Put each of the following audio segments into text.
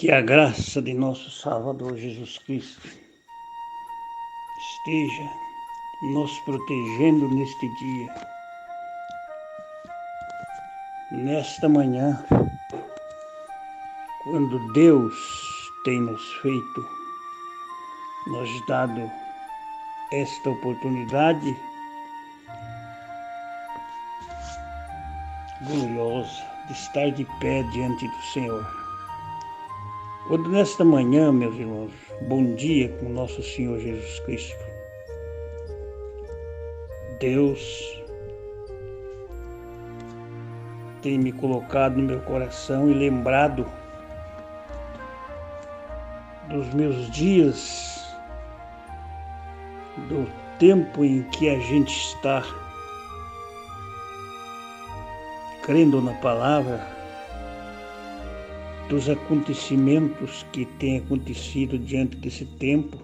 Que a graça de nosso Salvador Jesus Cristo esteja nos protegendo neste dia, nesta manhã, quando Deus tem nos dado esta oportunidade gloriosa de estar de pé diante do Senhor. Quando nesta manhã, meus irmãos, bom dia com nosso Senhor Jesus Cristo, Deus tem me colocado no meu coração e lembrado dos meus dias, do tempo em que a gente está crendo na palavra, dos acontecimentos que têm acontecido diante desse tempo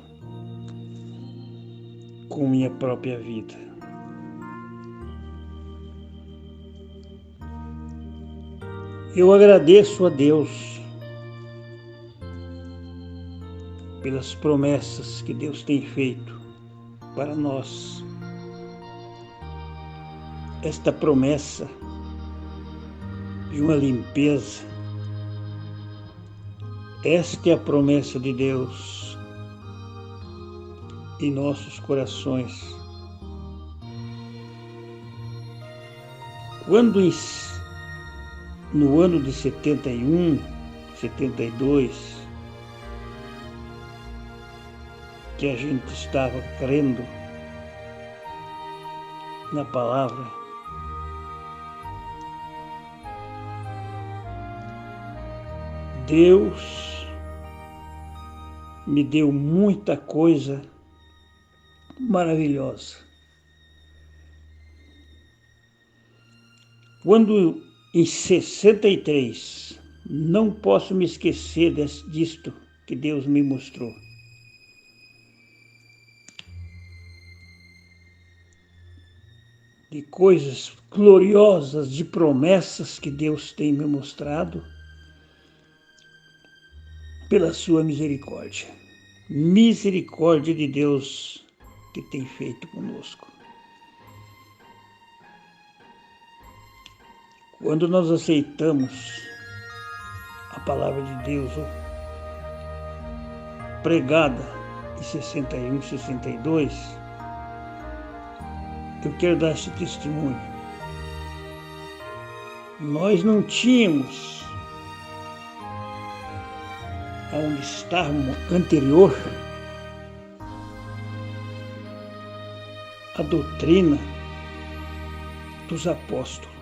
com minha própria vida. Eu agradeço a Deus pelas promessas que Deus tem feito para nós. Esta promessa de uma limpeza, esta é a promessa de Deus em nossos corações. Quando no ano de 71, 72, que a gente estava crendo na palavra, Deus me deu muita coisa maravilhosa. Quando em 63, não posso me esquecer disto que Deus me mostrou. De coisas gloriosas, de promessas que Deus tem me mostrado pela sua misericórdia. Misericórdia de Deus que tem feito conosco. Quando nós aceitamos a palavra de Deus pregada em 61, 62, eu quero dar esse testemunho. Nós não tínhamos aonde estávamos anterior a doutrina dos apóstolos.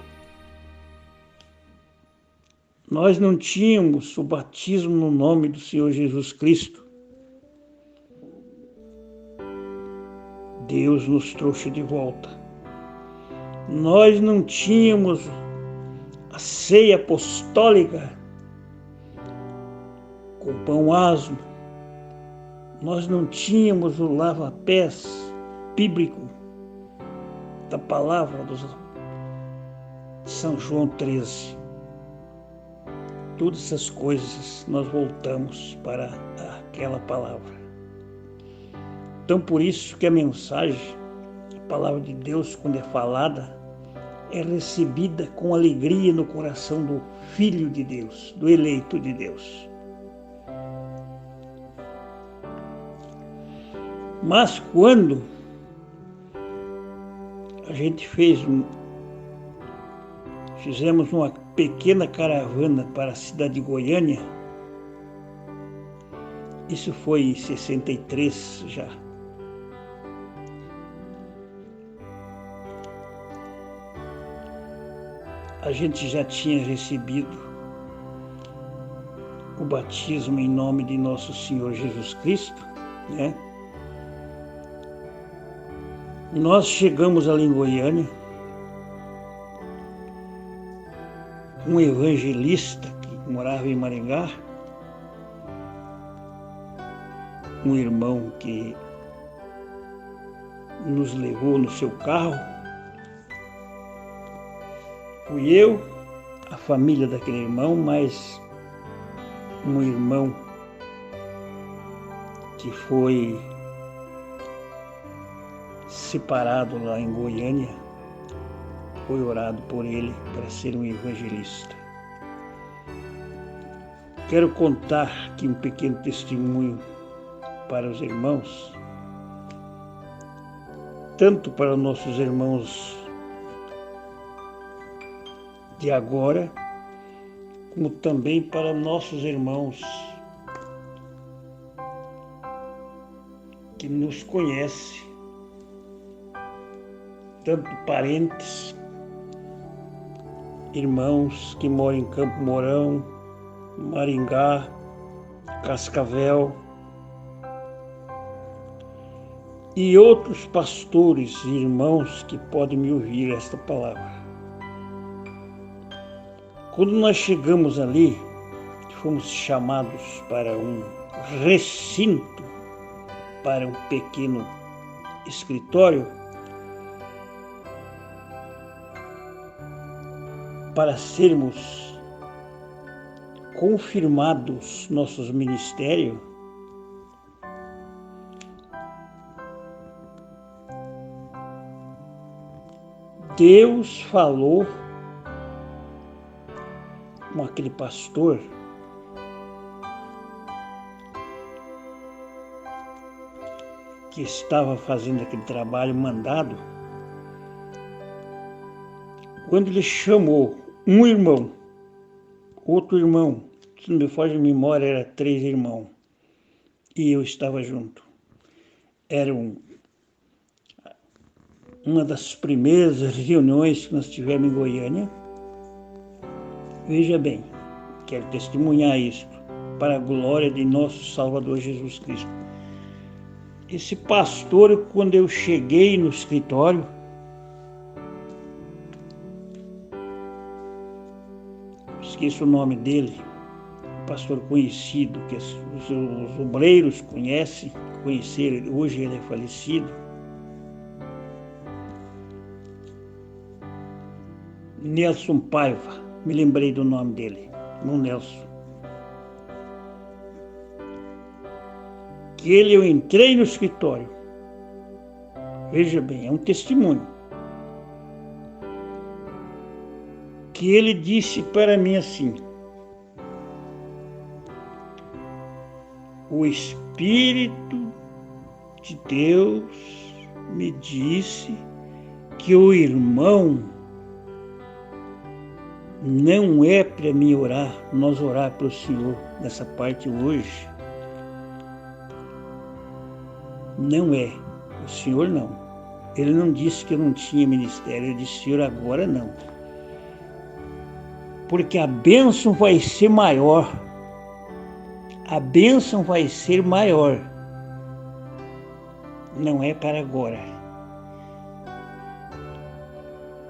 Nós não tínhamos o batismo no nome do Senhor Jesus Cristo. Deus nos trouxe de volta. Nós não tínhamos a ceia apostólica com pão asmo. Nós não tínhamos o lava-pés bíblico da palavra de São João 13. Todas essas coisas nós voltamos para aquela palavra. Então, por isso que a mensagem, a palavra de Deus, quando é falada, é recebida com alegria no coração do Filho de Deus, do eleito de Deus. Mas quando a gente fizemos uma pequena caravana para a cidade de Goiânia, isso foi em 63 já. A gente já tinha recebido o batismo em nome de nosso Senhor Jesus Cristo, né? Nós chegamos ali em Goiânia, um evangelista que morava em Maringá, um irmão que nos levou no seu carro, fui eu, a família daquele irmão, mais um irmão que foi separado lá em Goiânia, foi orado por ele para ser um evangelista. Quero contar aqui um pequeno testemunho para os irmãos, tanto para nossos irmãos de agora, como também para nossos irmãos que nos conhecem, tanto parentes, irmãos que moram em Campo Mourão, Maringá, Cascavel, e outros pastores e irmãos que podem me ouvir esta palavra. Quando nós chegamos ali, fomos chamados para um recinto, para um pequeno escritório, para sermos confirmados nossos ministérios. Deus falou com aquele pastor que estava fazendo aquele trabalho mandado, quando ele chamou um irmão, outro irmão, se não me foge a memória, era 3 irmãos, e eu estava junto. Era uma das primeiras reuniões que nós tivemos em Goiânia. Veja bem, quero testemunhar isso para a glória de nosso Salvador Jesus Cristo. Esse pastor, quando eu cheguei no escritório, esqueço o nome dele, pastor conhecido, que os obreiros conheceram, hoje ele é falecido. Nelson Paiva, me lembrei do nome dele, irmão Nelson. Que eu entrei no escritório, veja bem, é um testemunho, que ele disse para mim assim: o Espírito de Deus me disse que o irmão não é para mim orar, nós orar para o Senhor nessa parte hoje. Não é, o Senhor não. Ele não disse que eu não tinha ministério, ele disse: Senhor, agora não. Porque a bênção vai ser maior. A bênção vai ser maior. Não é para agora.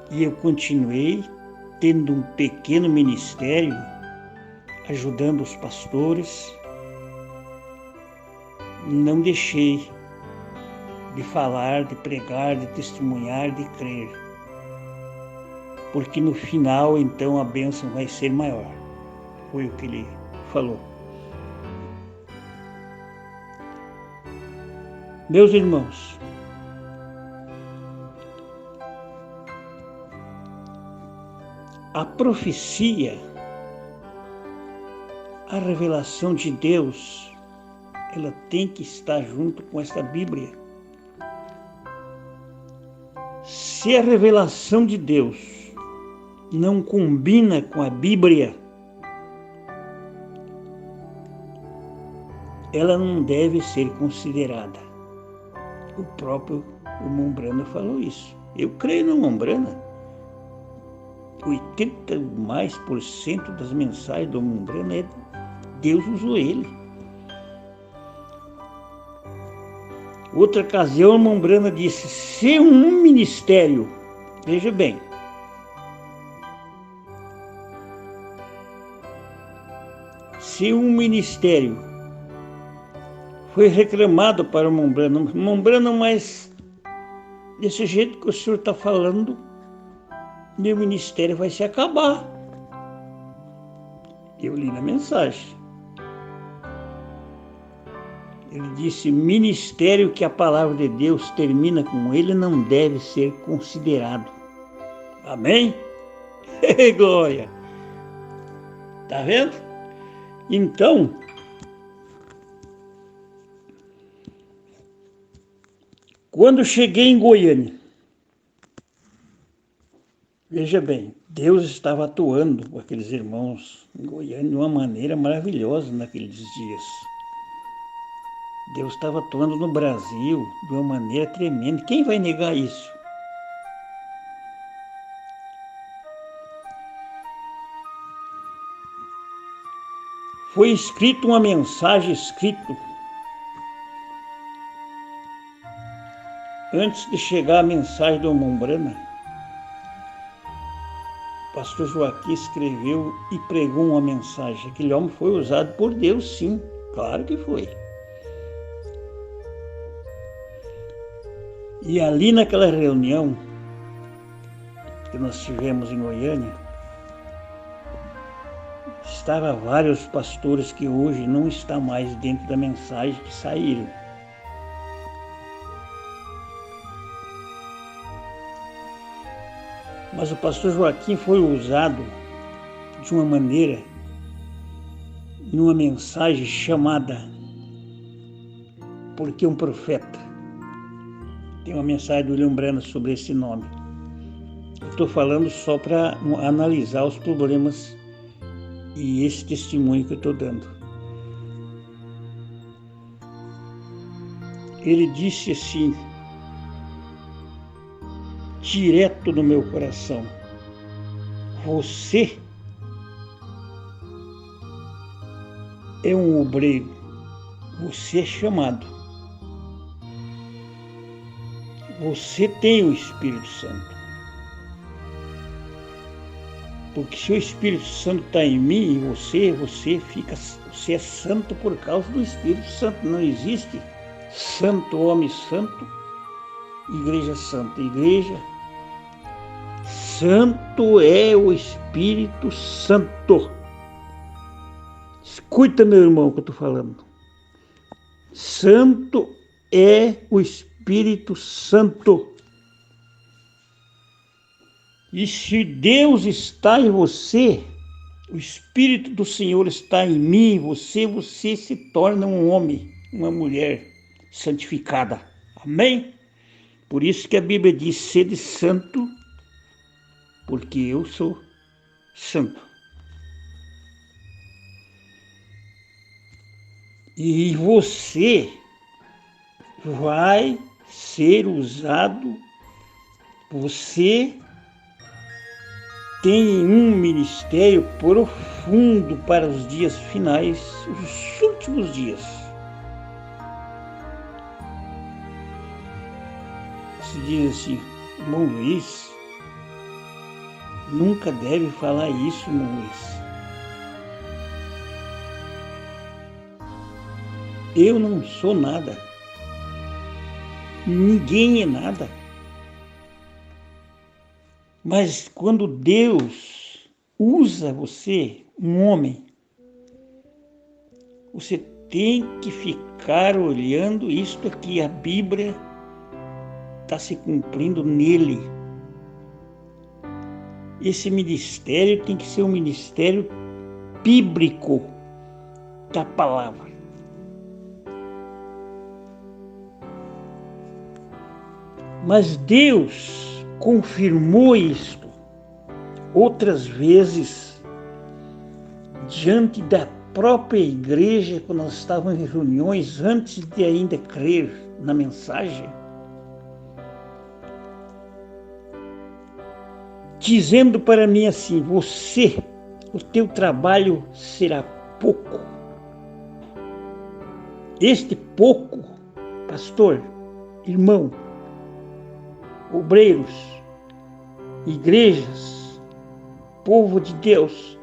E eu continuei tendo um pequeno ministério, ajudando os pastores. Não deixei de falar, de pregar, de testemunhar, de crer. Porque no final, então, a bênção vai ser maior. Foi o que ele falou. Meus irmãos, a profecia, a revelação de Deus, ela tem que estar junto com essa Bíblia. Se a revelação de Deus não combina com a Bíblia, ela não deve ser considerada. O próprio irmão Brana falou isso. Eu creio no irmão Brana. 80% das mensagens do irmão Brana Deus usou ele. Outra ocasião, o irmão Brana disse: se um ministério, veja bem, se um ministério foi reclamado para o irmão Brana, mas desse jeito que o senhor está falando, meu ministério vai se acabar. Eu li na mensagem. Ele disse: ministério que a palavra de Deus termina com ele não deve ser considerado. Amém? Glória! Tá vendo? Então, quando cheguei em Goiânia, veja bem, Deus estava atuando com aqueles irmãos em Goiânia de uma maneira maravilhosa naqueles dias. Deus estava atuando no Brasil de uma maneira tremenda. Quem vai negar isso? Foi escrito uma mensagem antes de chegar a mensagem do Mombrana. O pastor Joaquim escreveu e pregou uma mensagem. Aquele homem foi usado por Deus, sim, claro que foi. E ali naquela reunião que nós tivemos em Goiânia, estavam vários pastores que hoje não estão mais dentro da mensagem que saíram. Mas o pastor Joaquim foi usado de uma maneira, numa mensagem chamada Porque um Profeta. Tem uma mensagem do William Branham sobre esse nome. Eu estou falando só para analisar os problemas e esse testemunho que eu estou dando. Ele disse assim, direto no meu coração: você é um obreiro, você é chamado, você tem o Espírito Santo. Porque se o Espírito Santo está em mim e você é santo por causa do Espírito Santo. Não existe santo, homem santo, igreja santa. Igreja santo é o Espírito Santo. Escuta, meu irmão, o que eu estou falando. Santo é o Espírito Santo. E se Deus está em você, o Espírito do Senhor está em mim, você se torna um homem, uma mulher santificada. Amém? Por isso que a Bíblia diz: sede santo, porque eu sou santo. E você vai ser usado, você tem um ministério profundo para os dias finais, os últimos dias. Se diz assim: irmão Luiz, nunca deve falar isso, irmão Luiz. Eu não sou nada. Ninguém é nada. Mas quando Deus usa você, um homem, você tem que ficar olhando isto aqui. A Bíblia está se cumprindo nele. Esse ministério tem que ser um ministério bíblico da palavra. Mas Deus confirmou isto outras vezes diante da própria igreja, quando nós estávamos em reuniões, antes de ainda crer na mensagem, dizendo para mim assim: o teu trabalho será pouco. Este pouco, pastor, irmão, obreiros, igrejas, povo de Deus,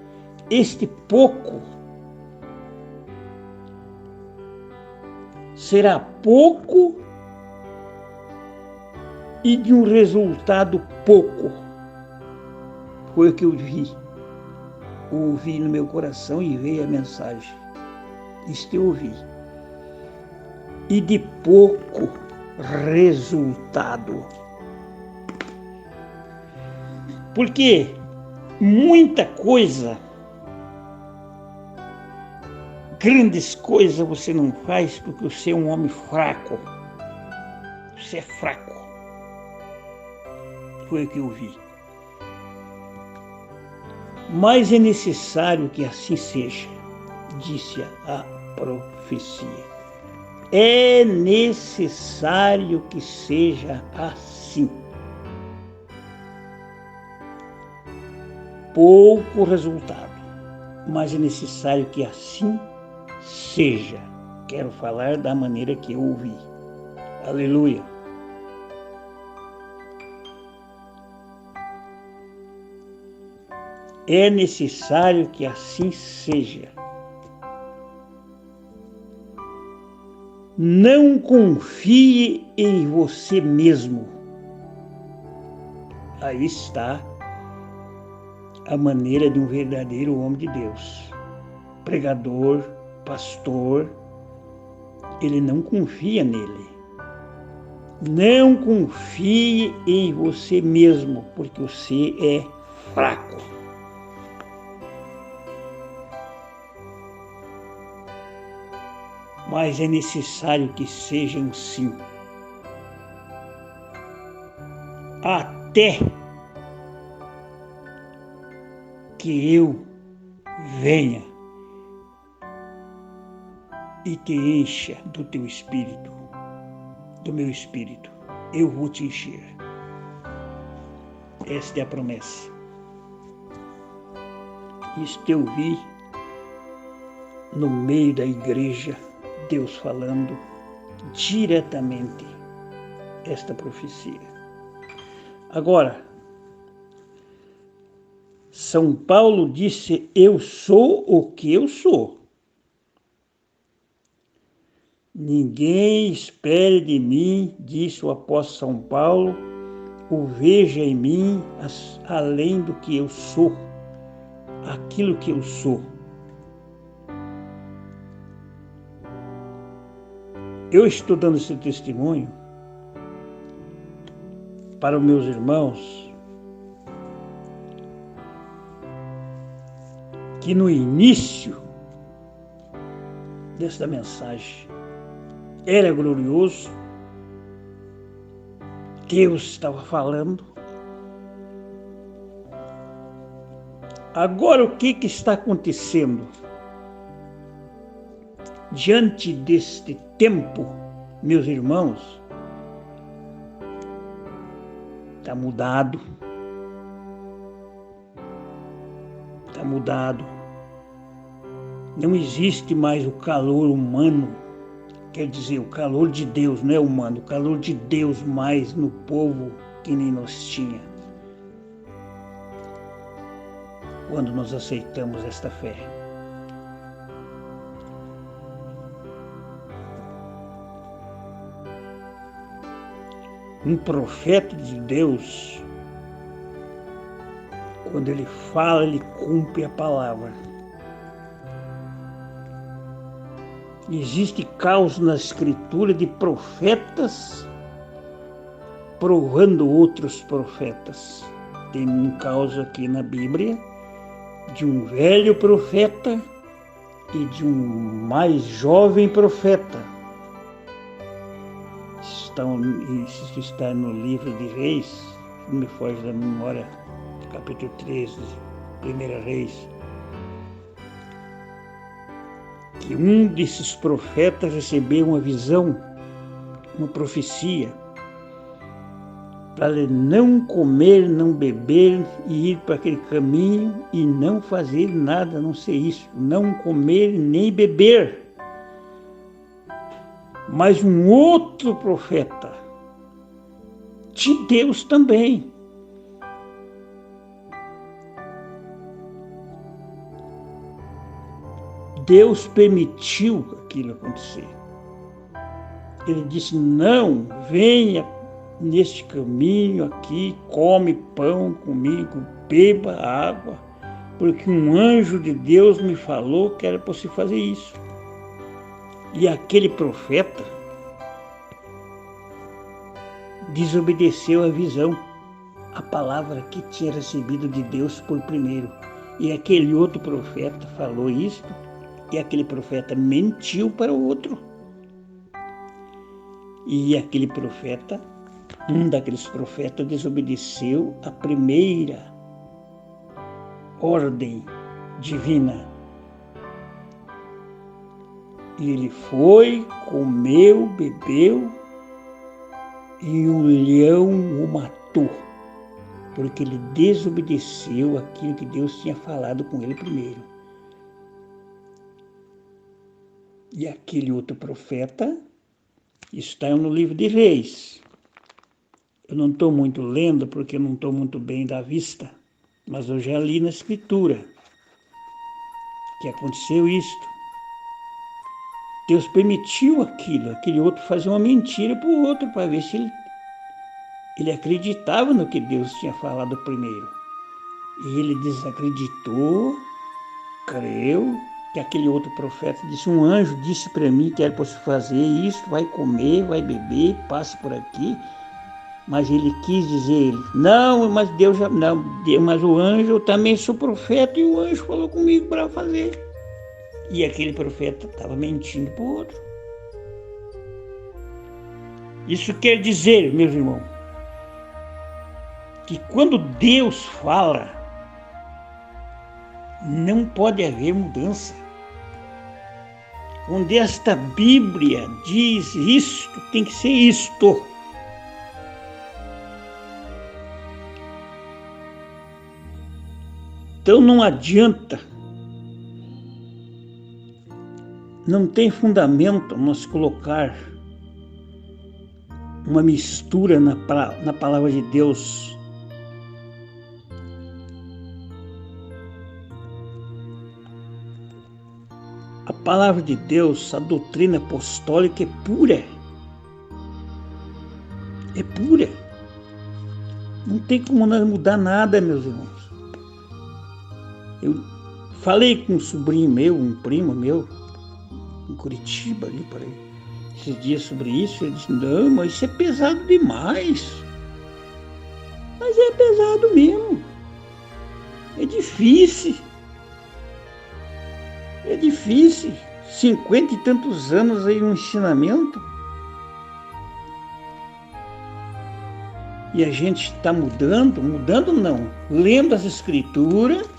este pouco será pouco e de um resultado pouco. Foi o que eu ouvi no meu coração e veio a mensagem. Isto eu ouvi. e de pouco resultado. Porque muita coisa, grandes coisas você não faz porque você é um homem fraco. Você é fraco. Foi o que eu vi. Mas é necessário que assim seja, disse a profecia. É necessário que seja assim. Pouco resultado, mas é necessário que assim seja. Quero falar da maneira que eu ouvi. Aleluia. É necessário que assim seja. Não confie em você mesmo. Aí está a maneira de um verdadeiro homem de Deus. Pregador, pastor, ele não confia nele. Não confie em você mesmo, porque você é fraco. Mas é necessário que sejam assim. Até que eu venha e te encha do teu espírito, do meu espírito. Eu vou te encher. Esta é a promessa. Isto eu vi no meio da igreja, Deus falando diretamente esta profecia. Agora, São Paulo disse: eu sou o que eu sou. Ninguém espere de mim, disse o apóstolo São Paulo, o veja em mim além do que eu sou, aquilo que eu sou. Eu estou dando esse testemunho para os meus irmãos que no início desta mensagem era glorioso, Deus estava falando. Agora o que está acontecendo? Diante deste tempo, meus irmãos, está mudado. Está mudado. Não existe mais o calor humano, quer dizer, o calor de Deus, não é humano, o calor de Deus mais no povo que nem nós tinha. Quando nós aceitamos esta fé. Um profeta de Deus, quando ele fala, ele cumpre a palavra. Existe caos na escritura de profetas provando outros profetas. Tem um caos aqui na Bíblia de um velho profeta e de um mais jovem profeta. Isso está no livro de Reis, não me foge da memória, capítulo 13, 1 Reis, que um desses profetas recebeu uma visão, uma profecia, para ele não comer, não beber e ir para aquele caminho e não fazer nada, a não ser isso, não comer nem beber. Mas um outro profeta, de Deus também, Deus permitiu aquilo acontecer. Ele disse: não, venha neste caminho aqui, come pão comigo, beba água, porque um anjo de Deus me falou que era para você fazer isso. E aquele profeta desobedeceu a visão, a palavra que tinha recebido de Deus por primeiro. E aquele outro profeta falou isto, e aquele profeta mentiu para o outro. E aquele profeta, um daqueles profetas, desobedeceu a primeira ordem divina. E ele foi, comeu, bebeu, e o leão o matou, porque ele desobedeceu aquilo que Deus tinha falado com ele primeiro. E aquele outro profeta está no livro de Reis. Eu não estou muito lendo, porque eu não estou muito bem da vista, mas eu já li na Escritura que aconteceu isto. Deus permitiu aquele outro fazer uma mentira para o outro, para ver se ele acreditava no que Deus tinha falado primeiro. E ele desacreditou, creu, que aquele outro profeta disse, um anjo disse para mim que era para você fazer isso, vai comer, vai beber, passa por aqui. Mas ele quis dizer, não, mas Deus já, não, mas o anjo, eu também sou profeta e o anjo falou comigo para fazer. E aquele profeta estava mentindo para o outro. Isso quer dizer, meus irmãos, que quando Deus fala, não pode haver mudança. Quando esta Bíblia diz isto, tem que ser isto. Então não adianta, não tem fundamento nós colocar uma mistura na palavra de Deus. A palavra de Deus, a doutrina apostólica é pura. É pura. Não tem como nós mudar nada, meus irmãos. Eu falei com um sobrinho meu, um primo meu, em Curitiba, ali por aí, esses dias sobre isso. Ele disse, não, mas isso é pesado demais. Mas é pesado mesmo. É difícil. É difícil. 50 e tantos anos aí no ensinamento. E a gente está mudando não, lendo as Escrituras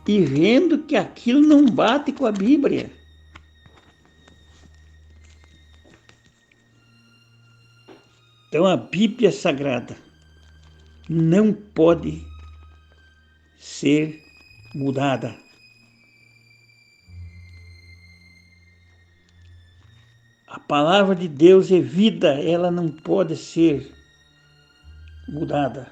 e vendo que aquilo não bate com a Bíblia. Então a Bíblia Sagrada não pode ser mudada. A palavra de Deus é vida, ela não pode ser mudada.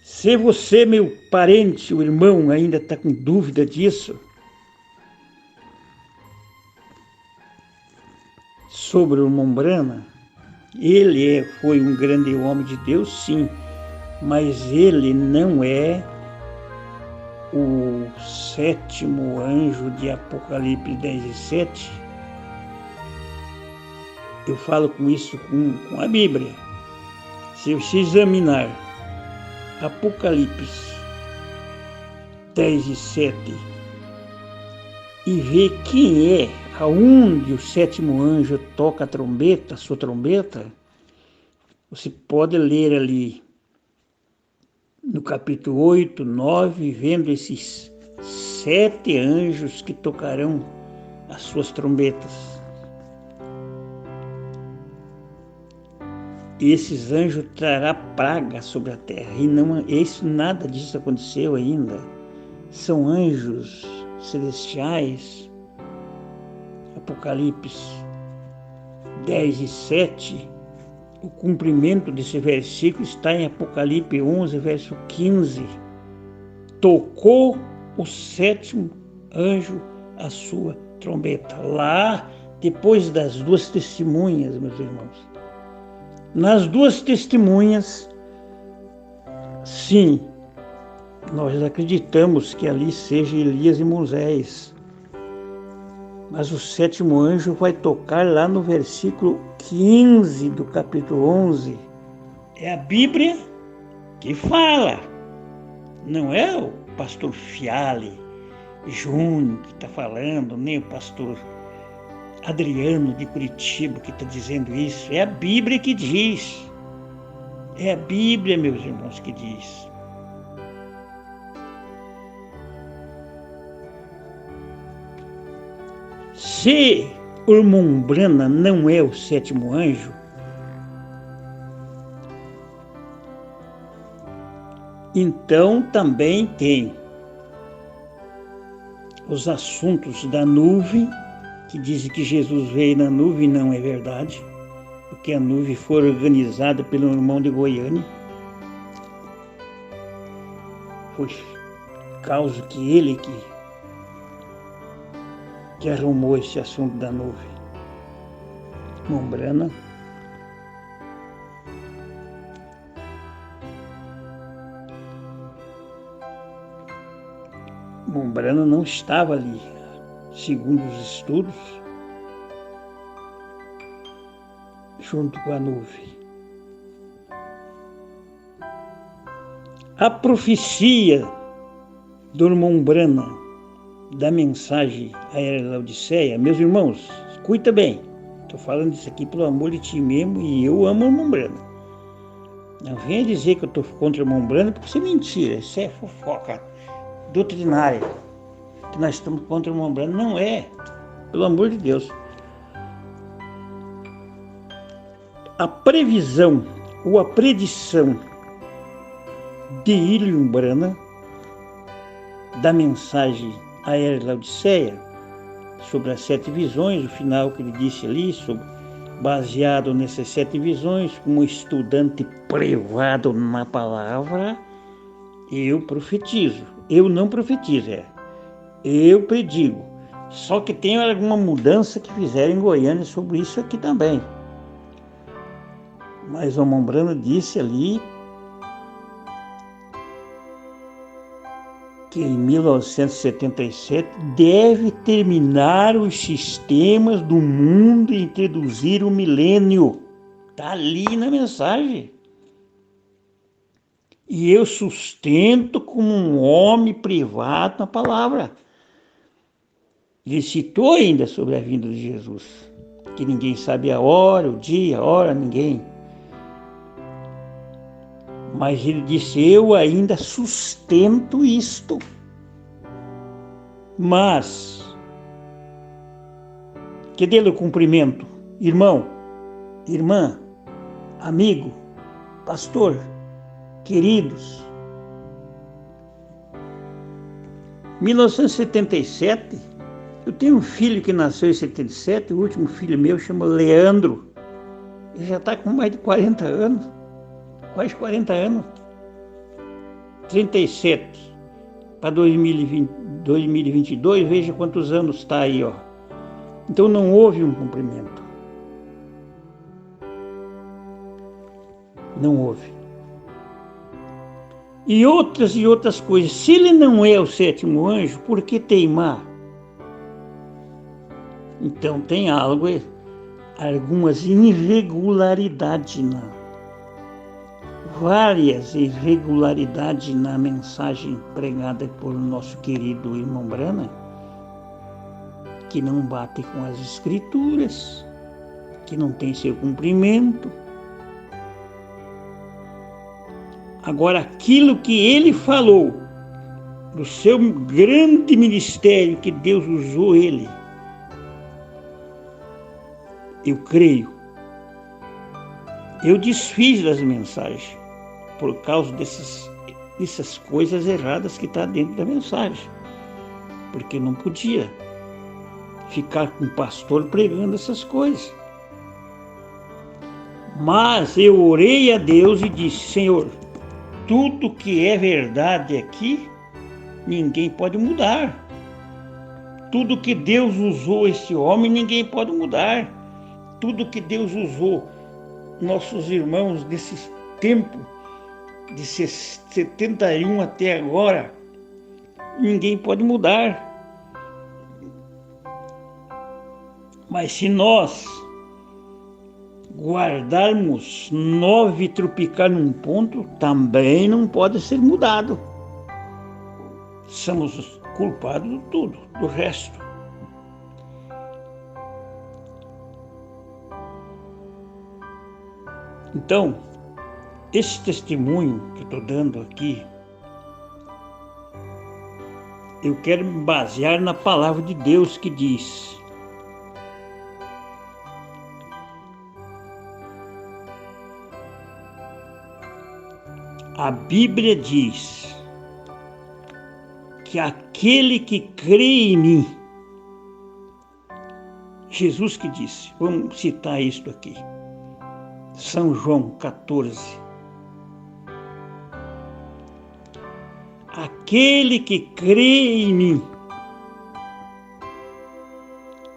Se você, meu parente, o irmão, ainda está com dúvida disso, sobre o Mombrana, ele foi um grande homem de Deus, sim, mas ele não é o sétimo anjo de Apocalipse 10:7. Eu falo com isso com a Bíblia. Se você examinar Apocalipse 10:7 e ver quem é, aonde o sétimo anjo toca a trombeta, a sua trombeta, você pode ler ali no capítulo 8, 9, vendo esses 7 anjos que tocarão as suas trombetas. Esses anjos trará praga sobre a terra, e não, nada disso aconteceu ainda. São anjos celestiais. Apocalipse 10:7, o cumprimento desse versículo está em Apocalipse 11, verso 15. Tocou o sétimo anjo a sua trombeta. Lá, depois das 2 testemunhas, meus irmãos. Nas 2 testemunhas, sim, nós acreditamos que ali seja Elias e Moisés. Mas o sétimo anjo vai tocar lá no versículo 15 do capítulo 11. É a Bíblia que fala. Não é o pastor Fiale Júnior que está falando, nem o pastor Adriano de Curitiba que está dizendo isso. É a Bíblia que diz. É a Bíblia, meus irmãos, que diz. Se o irmão Brana não é o sétimo anjo, então também tem os assuntos da nuvem, que dizem que Jesus veio na nuvem, não é verdade, porque a nuvem foi organizada pelo irmão de Goiânia. Foi causa que ele que arrumou esse assunto da nuvem. Irmão Brana. Irmão Brana não estava ali, segundo os estudos, junto com a nuvem. A profecia do irmão Brana da mensagem à era da Laodiceia, meus irmãos, escuta bem, estou falando isso aqui pelo amor de ti mesmo e eu amo o irmão Brana. Não venha dizer que eu estou contra o irmão Brana, porque isso é mentira, isso é fofoca doutrinária, que nós estamos contra o irmão Brana. Não é, pelo amor de Deus. A previsão ou a predição de William Brana da mensagem à era de Laodiceia, sobre as 7 visões, o final que ele disse ali, baseado nessas 7 visões, como estudante privado na palavra, eu profetizo. Eu não profetizo, eu predigo. Só que tem alguma mudança que fizeram em Goiânia sobre isso aqui também. Mas o irmão Brana disse ali que em 1977 deve terminar os sistemas do mundo e introduzir o milênio. Está ali na mensagem. E eu sustento como um homem privado na palavra. Ele citou ainda sobre a vinda de Jesus, que ninguém sabe a hora, o dia, a hora, ninguém. Mas ele disse, eu ainda sustento isto. Mas, que dê o cumprimento, irmão, irmã, amigo, pastor, queridos. 1977, eu tenho um filho que nasceu em 77, o último filho meu chama Leandro. Ele já está com mais de 40 anos. Quase 40 anos, 37 para 2022, veja quantos anos está aí, ó. Então não houve um cumprimento. Não houve. E outras coisas. Se ele não é o sétimo anjo, por que teimar? Então tem algumas irregularidades várias irregularidades na mensagem pregada por nosso querido irmão Brana, que não bate com as escrituras, que não tem seu cumprimento. Agora, aquilo que ele falou, do seu grande ministério que Deus usou ele, eu creio. Eu desfiz das mensagens por causa dessas coisas erradas que está dentro da mensagem. Porque não podia ficar com o pastor pregando essas coisas. Mas eu orei a Deus e disse, Senhor, tudo que é verdade aqui, ninguém pode mudar. Tudo que Deus usou esse homem, ninguém pode mudar. Tudo que Deus usou nossos irmãos desse tempo, de 71 até agora, ninguém pode mudar. Mas se nós guardarmos 9 e tropicar num ponto, também não pode ser mudado. Somos os culpados de tudo, do resto. Então, esse testemunho que eu estou dando aqui, eu quero me basear na palavra de Deus que diz: a Bíblia diz que aquele que crê em mim, Jesus que disse, vamos citar isto aqui, São João 14. Aquele que crê em mim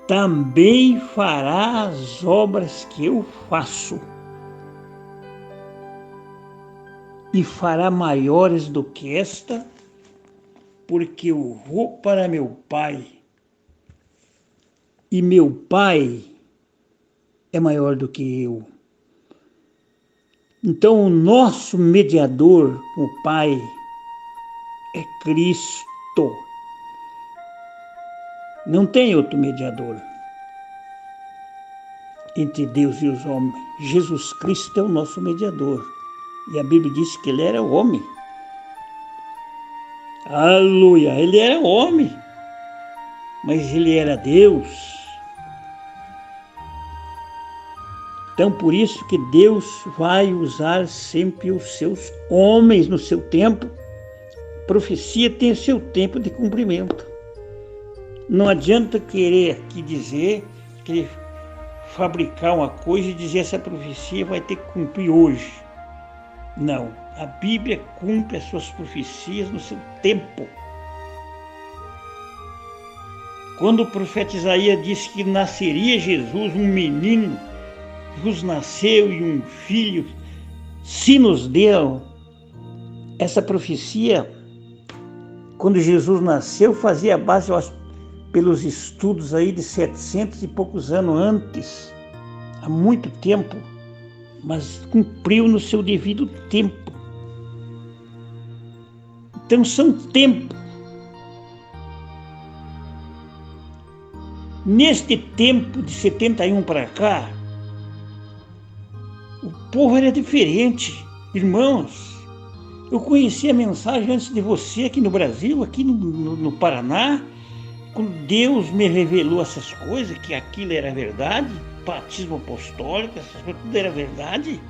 também fará as obras que eu faço, e fará maiores do que esta, porque eu vou para meu Pai, e meu Pai é maior do que eu. Então o nosso mediador, o Pai, é Cristo. Não tem outro mediador entre Deus e os homens. Jesus Cristo é o nosso mediador. E a Bíblia diz que ele era homem. Aleluia! Ele era homem, mas ele era Deus. Então, por isso que Deus vai usar sempre os seus homens no seu tempo. Profecia tem o seu tempo de cumprimento. Não adianta querer aqui dizer, querer fabricar uma coisa e dizer essa profecia vai ter que cumprir hoje. Não, a Bíblia cumpre as suas profecias no seu tempo. Quando o profeta Isaías disse que nasceria Jesus, um menino vos nasceu e um filho se nos deu, essa profecia, quando Jesus nasceu, fazia base, eu acho, pelos estudos aí de 700 e poucos anos antes, há muito tempo, mas cumpriu no seu devido tempo. Então são tempos. Neste tempo de 71 para cá, o povo era diferente. Irmãos, eu conheci a mensagem antes de você aqui no Brasil, aqui no Paraná, quando Deus me revelou essas coisas, que aquilo era verdade, batismo apostólico, essas coisas, tudo era verdade.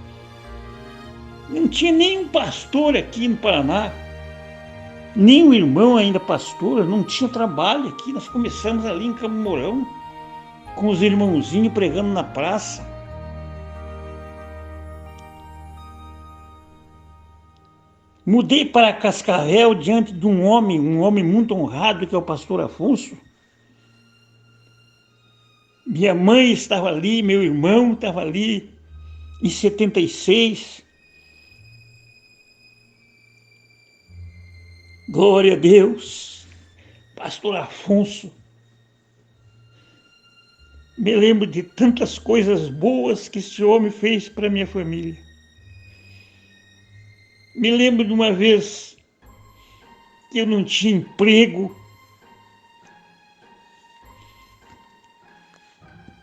Não tinha nenhum pastor aqui no Paraná, nem um irmão ainda pastor, não tinha trabalho aqui. Nós começamos ali em Campo Mourão, com os irmãozinhos pregando na praça. Mudei para Cascavel diante de um homem muito honrado, que é o pastor Afonso. Minha mãe estava ali, meu irmão estava ali, em 76. Glória a Deus, pastor Afonso. Me lembro de tantas coisas boas que esse homem fez para minha família. Me lembro de uma vez que eu não tinha emprego.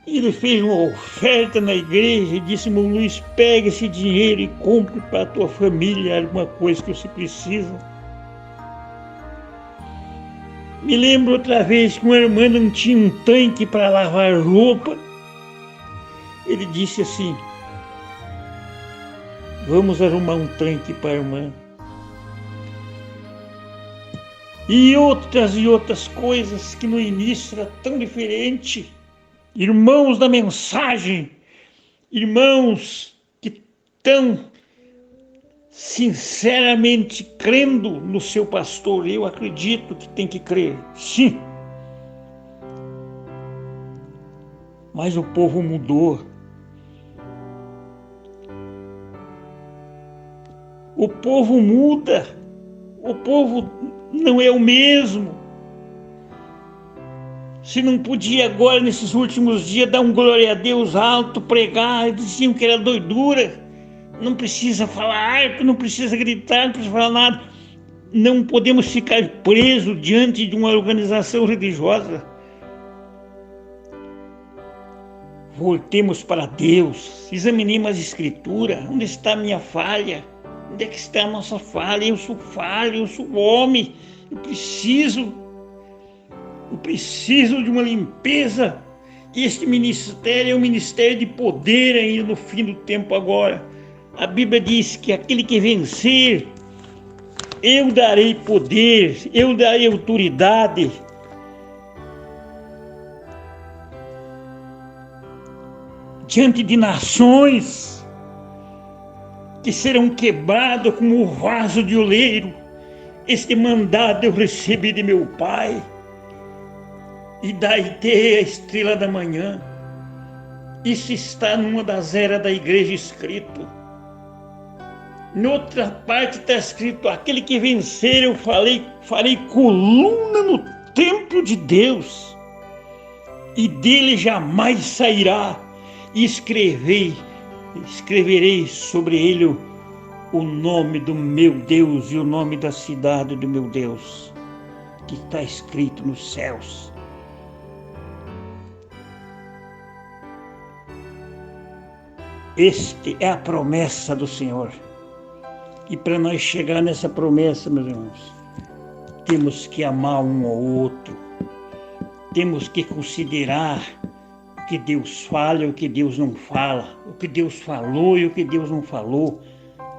Ele fez uma oferta na igreja e disse: meu Luiz, pega esse dinheiro e compre para a tua família alguma coisa que você precisa. Me lembro outra vez que uma irmã não tinha um tanque para lavar roupa. Ele disse assim: vamos arrumar um tanque para a irmã. E outras coisas que no início era tão diferente. Irmãos da mensagem, irmãos que estão sinceramente crendo no seu pastor. Eu acredito que tem que crer, sim. Mas o povo mudou. O povo muda. O povo não é o mesmo. Se não podia agora, nesses últimos dias, dar um glória a Deus alto, pregar, diziam que era doidura. Não precisa falar alto, não precisa gritar, não precisa falar nada. Não podemos ficar presos diante de uma organização religiosa. Voltemos para Deus, examinemos as Escrituras. Onde está a minha falha? Onde é que está a nossa falha? Eu sou falho, eu sou homem, eu preciso de uma limpeza. Este ministério é um ministério de poder ainda no fim do tempo agora. A Bíblia diz que aquele que vencer, eu darei poder, eu darei autoridade. Diante de nações que serão quebradas como o vaso de oleiro. Este mandado eu recebi de meu Pai. E dai-te a estrela da manhã. Isso está numa das eras da igreja escrito. Noutra parte está escrito: aquele que vencer eu farei coluna no templo de Deus, e dele jamais sairá. E escreverei sobre ele o nome do meu Deus e o nome da cidade do meu Deus, que está escrito nos céus. Esta é a promessa do Senhor. E para nós chegar nessa promessa, meus irmãos, temos que amar um ao outro. Temos que considerar o que Deus fala e o que Deus não fala, o que Deus falou e o que Deus não falou.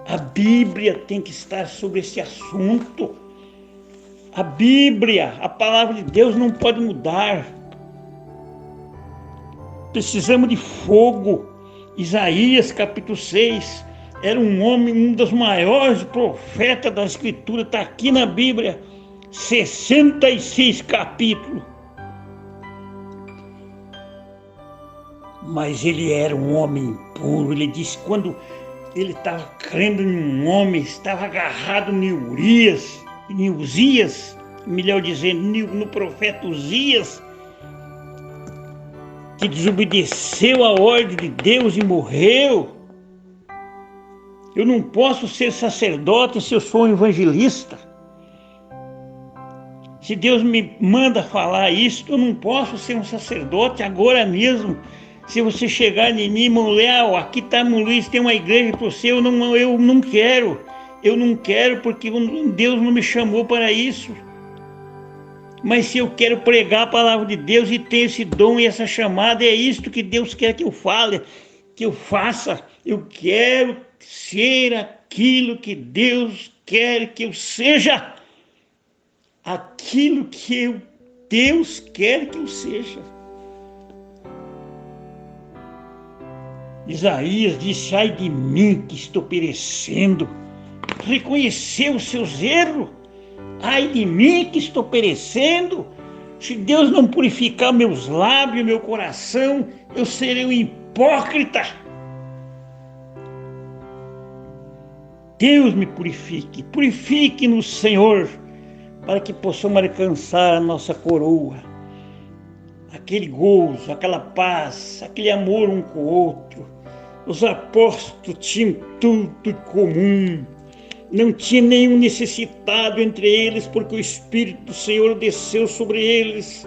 A Bíblia tem que estar sobre esse assunto. A Bíblia, a palavra de Deus não pode mudar. Precisamos de fogo. Isaías capítulo 6 era um homem, um dos maiores profetas da Escritura, está aqui na Bíblia, 66 capítulos. Mas ele era um homem impuro. Ele disse que quando ele estava crendo em um homem, estava agarrado em Uzias, melhor dizendo, no profeta Uzias, que desobedeceu a ordem de Deus e morreu. Eu não posso ser sacerdote se eu sou um evangelista. Se Deus me manda falar isso, eu não posso ser um sacerdote agora mesmo. Se você chegar em mim, irmão Léo, aqui está, irmão Luiz, tem uma igreja para você, eu não quero. Eu não quero porque Deus não me chamou para isso. Mas se eu quero pregar a palavra de Deus e tenho esse dom e essa chamada, é isto que Deus quer que eu fale, que eu faça. Eu quero ser aquilo que Deus quer que eu seja. Aquilo que Deus quer que eu seja. Isaías disse: ai de mim que estou perecendo. Reconheceu os seus erros. Ai de mim que estou perecendo. Se Deus não purificar meus lábios, meu coração, eu serei um hipócrita. Deus me purifique. Purifique-nos, Senhor, para que possamos alcançar a nossa coroa. Aquele gozo, aquela paz, aquele amor um com o outro. Os apóstolos tinham tudo em comum. Não tinha nenhum necessitado entre eles, porque o Espírito do Senhor desceu sobre eles.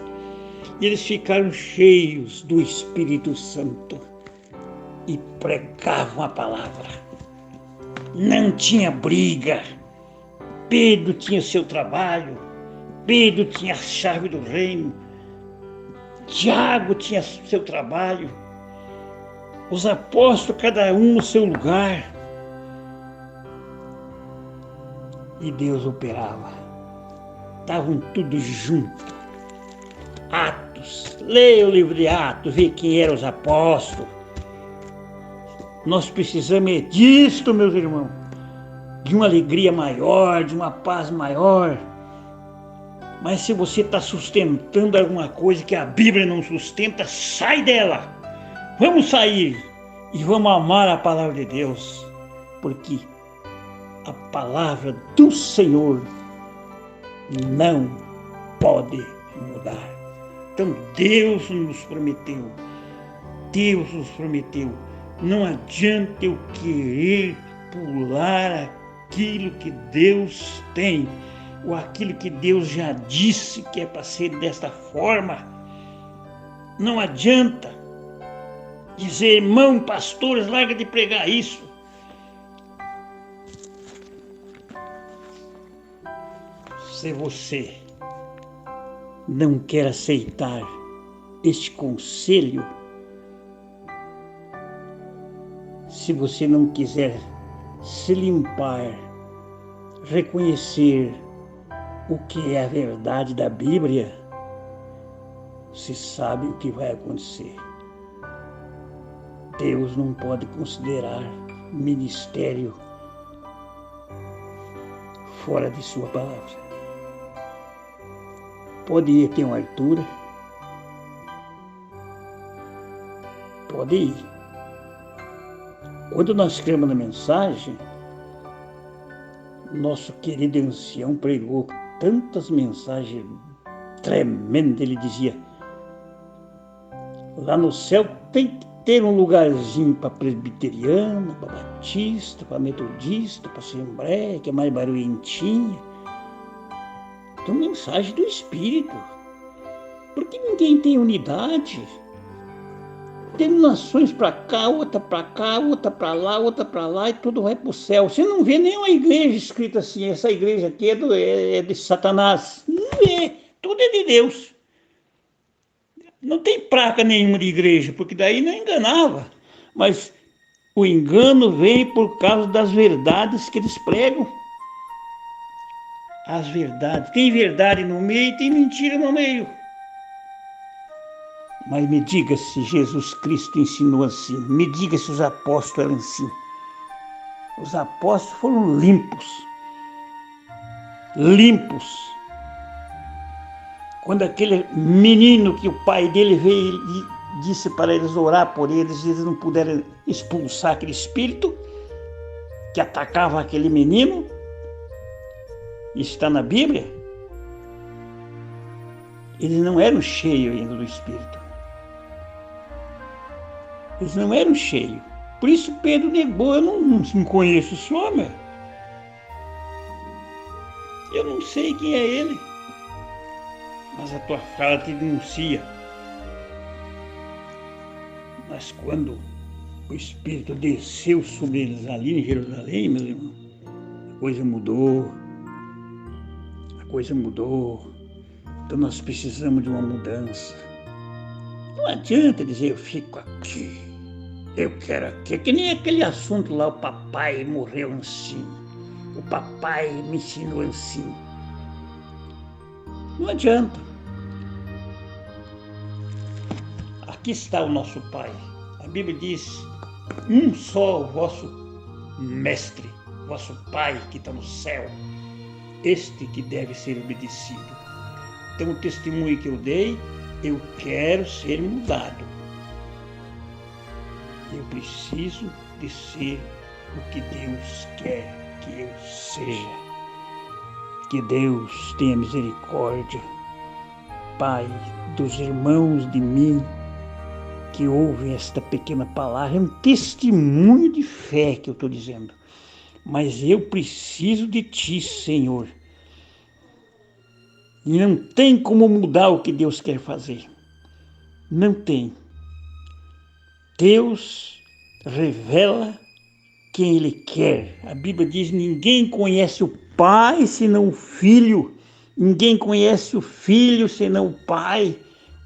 E eles ficaram cheios do Espírito Santo e pregavam a palavra. Não tinha briga. Pedro tinha seu trabalho. Pedro tinha a chave do reino. Tiago tinha seu trabalho. Os apóstolos, cada um no seu lugar. E Deus operava. Estavam tudo junto. Atos. Leia o livro de Atos, vê quem eram os apóstolos. Nós precisamos disto, meus irmãos. De uma alegria maior, de uma paz maior. Mas se você está sustentando alguma coisa que a Bíblia não sustenta, sai dela. Vamos sair e vamos amar a palavra de Deus. Porque a palavra do Senhor não pode mudar. Então Deus nos prometeu. Deus nos prometeu. Não adianta eu querer pular aquilo que Deus tem, ou aquilo que Deus já disse que é para ser desta forma. Não adianta dizer, irmão, pastores, larga de pregar isso. Se você não quer aceitar este conselho, se você não quiser se limpar, reconhecer o que é a verdade da Bíblia, você sabe o que vai acontecer. Deus não pode considerar ministério fora de sua palavra. Pode ir ter uma Arthur, pode ir. Quando nós cremos na mensagem, nosso querido ancião pregou tantas mensagens tremendas. Ele dizia, lá no céu tem que ter um lugarzinho para presbiteriana, para batista, para metodista, para assembleia, que é mais barulhentinha. Então, mensagem do Espírito. Porque ninguém tem unidade. Tem nações para cá, outra para cá, outra para lá, e tudo vai para o céu. Você não vê nenhuma igreja escrita assim, essa igreja aqui é de Satanás. Não vê, tudo é de Deus. Não tem placa nenhuma de igreja, porque daí não enganava. Mas o engano vem por causa das verdades que eles pregam. As verdades. Tem verdade no meio e tem mentira no meio. Mas me diga se Jesus Cristo ensinou assim. Me diga se os apóstolos eram assim. Os apóstolos foram limpos. Limpos. Quando aquele menino que o pai dele veio e disse para eles orar por eles, eles não puderam expulsar aquele espírito que atacava aquele menino. Isso está na Bíblia. Eles não eram cheios ainda do Espírito. Eles não eram cheios. Por isso Pedro negou, eu não conheço esse homem. Eu não sei quem é ele. Mas a tua fala te denuncia. Mas quando o Espírito desceu sobre eles ali em Jerusalém, meu irmão, a coisa mudou. Então nós precisamos de uma mudança. Não adianta dizer eu fico aqui, eu quero aqui. É que nem aquele assunto lá, o papai morreu assim, o papai me ensinou assim. Não adianta. Aqui está o nosso Pai. A Bíblia diz, um só o vosso mestre, vosso Pai que está no céu. Este que deve ser obedecido. Então o testemunho que eu dei, eu quero ser mudado. Eu preciso de ser o que Deus quer que eu seja. Que Deus tenha misericórdia, Pai, dos irmãos de mim que ouvem esta pequena palavra. É um testemunho de fé que eu estou dizendo. Mas eu preciso de Ti, Senhor. E não tem como mudar o que Deus quer fazer. Não tem. Deus revela quem Ele quer. A Bíblia diz, ninguém conhece o Pai senão o Filho. Ninguém conhece o Filho senão o Pai.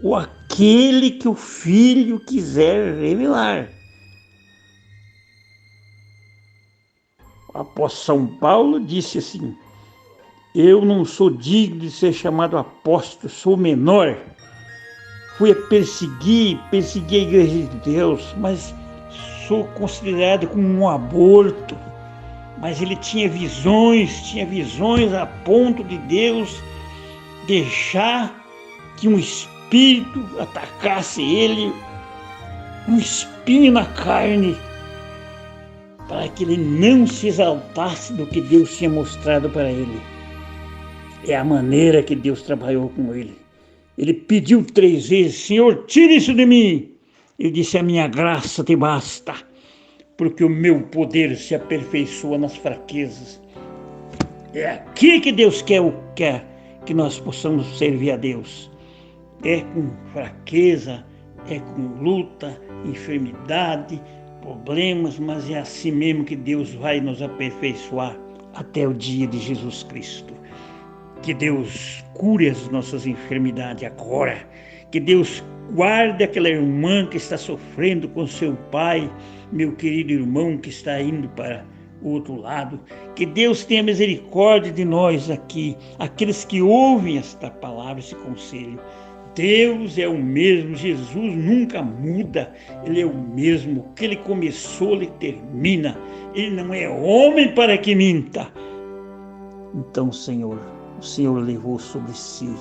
Ou aquele que o Filho quiser revelar. O apóstolo São Paulo disse assim, eu não sou digno de ser chamado apóstolo, sou menor. Fui a perseguir a igreja de Deus, mas sou considerado como um aborto. Mas ele tinha visões a ponto de Deus deixar que um espírito atacasse ele, um espinho na carne, para que ele não se exaltasse do que Deus tinha mostrado para ele. É a maneira que Deus trabalhou com ele. Ele pediu 3 vezes: Senhor, tira isso de mim. Ele disse: a minha graça te basta, porque o meu poder se aperfeiçoa nas fraquezas. É aqui que Deus quer que nós possamos servir a Deus. É com fraqueza, é com luta, enfermidade, problemas, mas é assim mesmo que Deus vai nos aperfeiçoar até o dia de Jesus Cristo. Que Deus cure as nossas enfermidades agora. Que Deus guarde aquela irmã que está sofrendo com seu pai, meu querido irmão que está indo para o outro lado. Que Deus tenha misericórdia de nós aqui, aqueles que ouvem esta palavra, esse conselho. Deus é o mesmo, Jesus nunca muda, Ele é o mesmo, o que Ele começou, Ele termina. Ele não é homem para que minta. Então, Senhor, o Senhor levou sobre si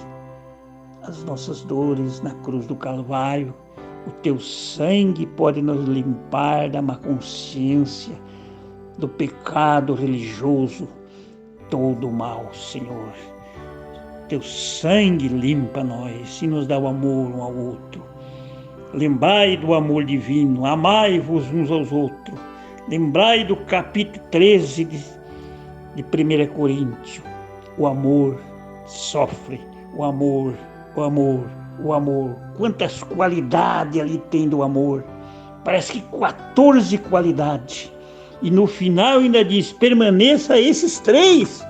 as nossas dores na cruz do Calvário. O teu sangue pode nos limpar da má consciência, do pecado religioso, todo o mal, Senhor. Teu sangue limpa nós e nos dá o amor um ao outro. Lembrai do amor divino, amai-vos uns aos outros. Lembrai do capítulo 13 de 1 Coríntios. O amor sofre, o amor. Quantas qualidades ali tem do amor. Parece que 14 qualidades. E no final ainda diz: permaneça esses 3.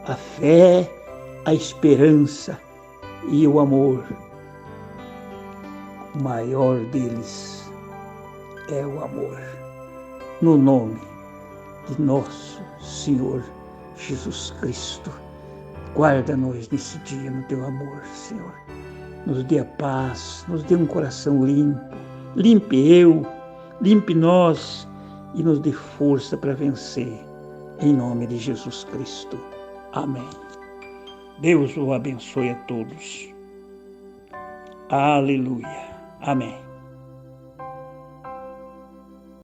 A fé, a esperança e o amor. O maior deles é o amor. No nome de nosso Senhor Jesus Cristo, guarda-nos nesse dia no teu amor, Senhor. Nos dê a paz, nos dê um coração limpo. Limpe eu, limpe nós e nos dê força para vencer. Em nome de Jesus Cristo. Amém. Deus o abençoe a todos. Aleluia. Amém.